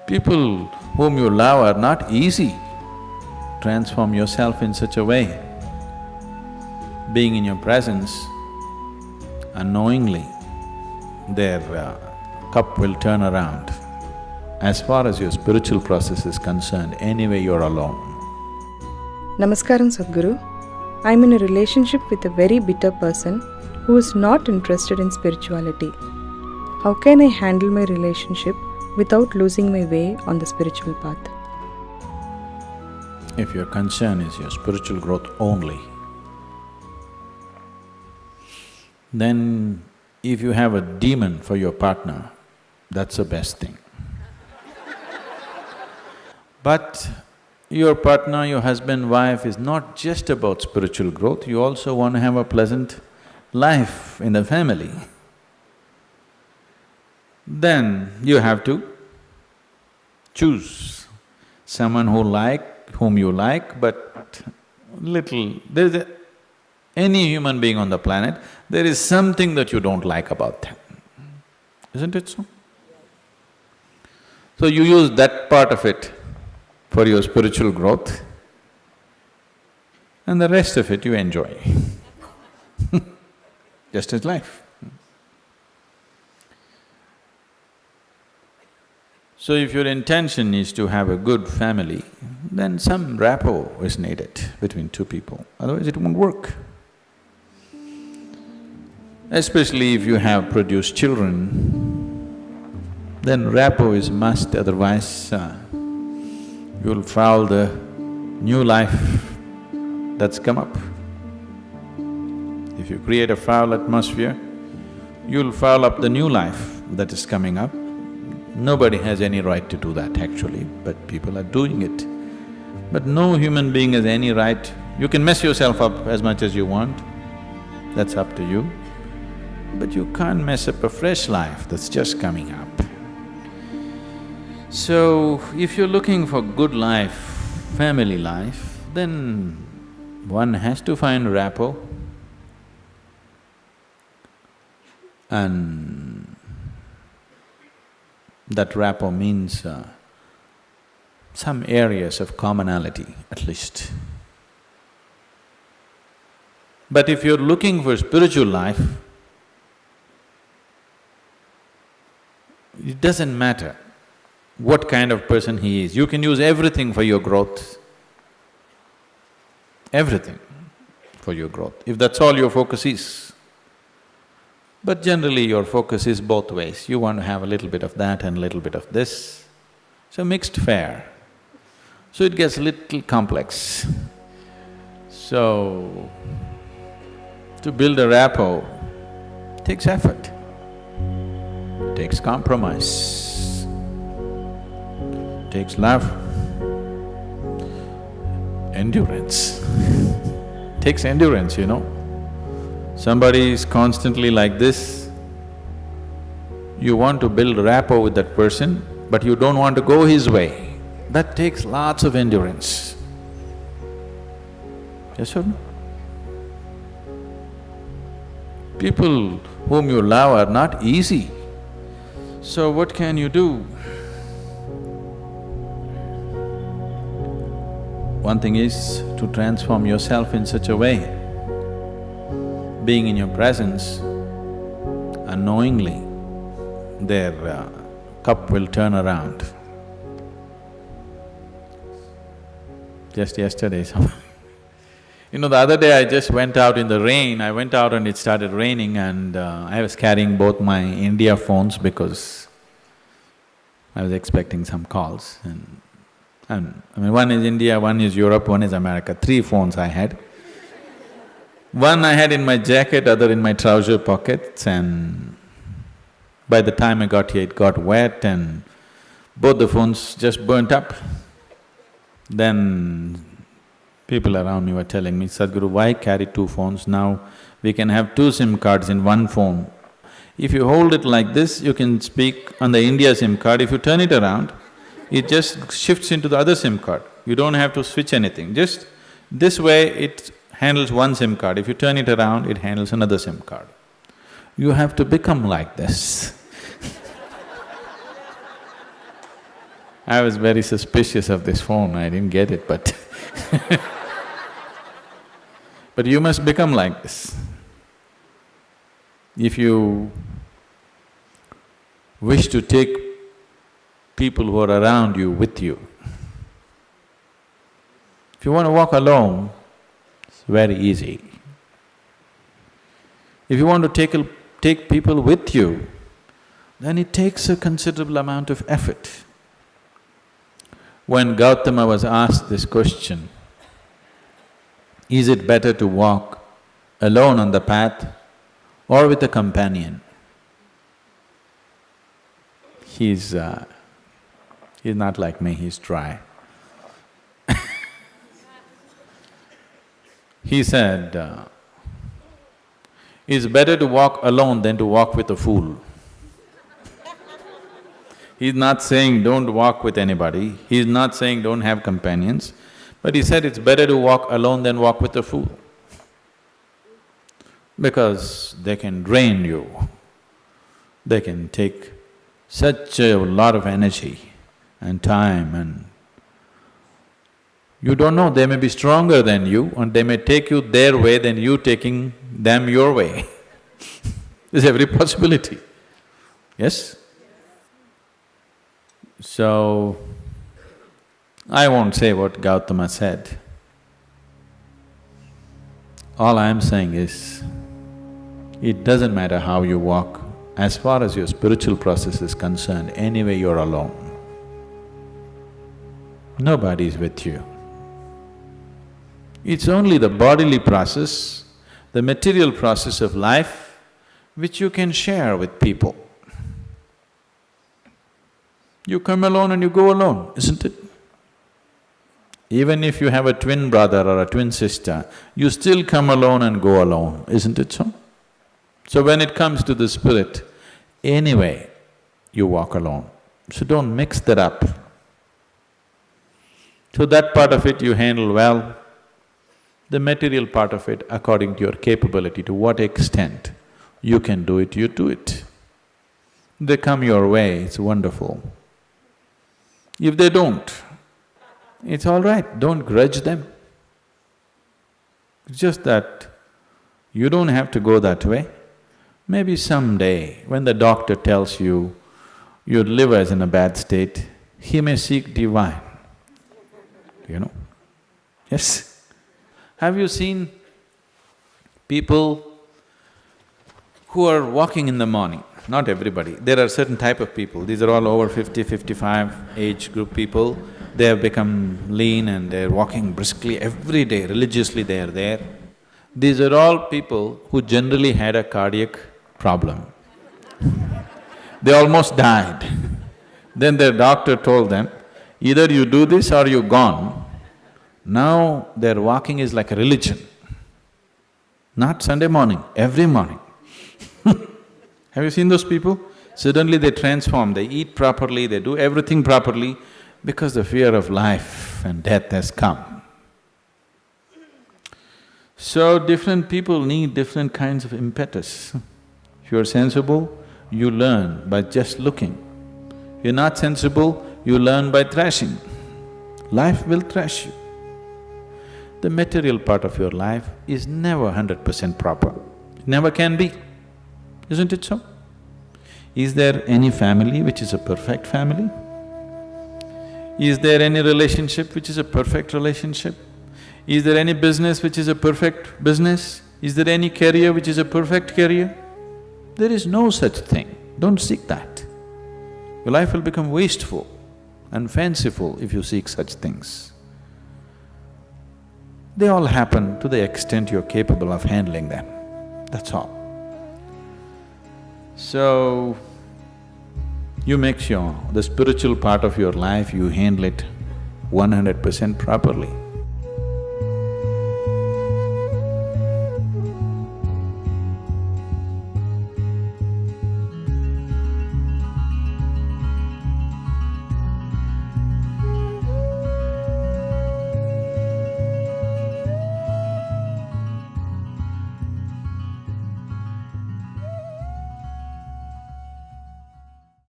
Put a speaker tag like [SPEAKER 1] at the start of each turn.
[SPEAKER 1] People whom you love are not easy. Transform yourself in such a way. Being in your presence, unknowingly, their cup will turn around. As far as your spiritual process is concerned, anyway you're alone.
[SPEAKER 2] Namaskaram Sadhguru. I'm in a relationship with a very bitter person who is not interested in spirituality. How can I handle my relationship without losing my way on the spiritual path?
[SPEAKER 1] If your concern is your spiritual growth only, then if you have a demon for your partner, that's the best thing. But your partner, your husband, wife is not just about spiritual growth, you also want to have a pleasant life in the family. Then you have to choose someone whom you like, but any human being on the planet, there is something that you don't like about them, isn't it so? So you use that part of it for your spiritual growth, and the rest of it you enjoy. Just as life. So if your intention is to have a good family, then some rapport is needed between two people, otherwise it won't work. Especially if you have produced children, then rapport is must, otherwise you'll foul the new life that's come up. If you create a foul atmosphere, you'll foul up the new life that is coming up. Nobody has any right to do that actually, but people are doing it. But no human being has any right… You can mess yourself up as much as you want, that's up to you. But you can't mess up a fresh life that's just coming up. So, if you're looking for good life, family life, then one has to find rapport. And that rapport means some areas of commonality at least. But if you're looking for spiritual life, it doesn't matter what kind of person he is, you can use everything for your growth, everything for your growth, if that's all your focus is. But generally your focus is both ways, you want to have a little bit of that and a little bit of this, so mixed fare. So it gets a little complex. So, to build a rapport takes effort, takes compromise, takes love, endurance. Takes endurance, you know. Somebody is constantly like this, you want to build rapport with that person, but you don't want to go his way. That takes lots of endurance. Yes or no? People whom you love are not easy. So what can you do? One thing is to transform yourself in such a way, being in your presence, unknowingly, their cup will turn around. Just yesterday, you know, the other day I just went out in the rain, I went out and it started raining and I was carrying both my India phones because I was expecting some calls and I mean, one is India, one is Europe, one is America, 3 phones I had. One I had in my jacket, other in my trouser pockets, and by the time I got here it got wet and both the phones just burnt up. Then people around me were telling me, Sadhguru, why carry 2 phones? Now we can have 2 SIM cards in one phone. If you hold it like this, you can speak on the India SIM card. If you turn it around, it just shifts into the other SIM card. You don't have to switch anything, just this way it handles one SIM card. If you turn it around, it handles another SIM card. You have to become like this. I was very suspicious of this phone, I didn't get it, but but you must become like this. If you wish to take people who are around you with you, if you want to walk alone, it's very easy. If you want to take people with you, then it takes a considerable amount of effort. When Gautama was asked this question, is it better to walk alone on the path or with a companion? He's not like me, he's dry. He said, it's better to walk alone than to walk with a fool. He's not saying don't walk with anybody, he's not saying don't have companions, but he said it's better to walk alone than walk with a fool. Because they can drain you, they can take such a lot of energy and time, and you don't know, they may be stronger than you and they may take you their way than you taking them your way. There's every possibility, yes? So, I won't say what Gautama said. All I am saying is, it doesn't matter how you walk, as far as your spiritual process is concerned, anyway you're alone. Nobody is with you. It's only the bodily process, the material process of life, which you can share with people. You come alone and you go alone, isn't it? Even if you have a twin brother or a twin sister, you still come alone and go alone, isn't it so? So when it comes to the spirit, anyway, you walk alone. So don't mix that up. So that part of it you handle well. The material part of it, according to your capability, to what extent you can do it, you do it. They come your way, it's wonderful. If they don't, it's all right, don't grudge them. It's just that you don't have to go that way. Maybe someday, when the doctor tells you your liver is in a bad state, he may seek divine, you know. Yes? Have you seen people who are walking in the morning? Not everybody, there are certain type of people, these are all over 50, 55 age group people. They have become lean and they're walking briskly every day, religiously they are there. These are all people who generally had a cardiac problem. They almost died. Then their doctor told them, either you do this or you're gone. Now their walking is like a religion. Not Sunday morning, every morning. Have you seen those people? Suddenly they transform, they eat properly, they do everything properly because the fear of life and death has come. So different people need different kinds of impetus. If you're sensible, you learn by just looking. If you're not sensible, you learn by thrashing. Life will thrash you. The material part of your life is never 100% proper, it never can be. Isn't it so? Is there any family which is a perfect family? Is there any relationship which is a perfect relationship? Is there any business which is a perfect business? Is there any career which is a perfect career? There is no such thing, don't seek that. Your life will become wasteful and fanciful if you seek such things. They all happen to the extent you're capable of handling them, that's all. So, you make sure the spiritual part of your life, you handle it 100% properly.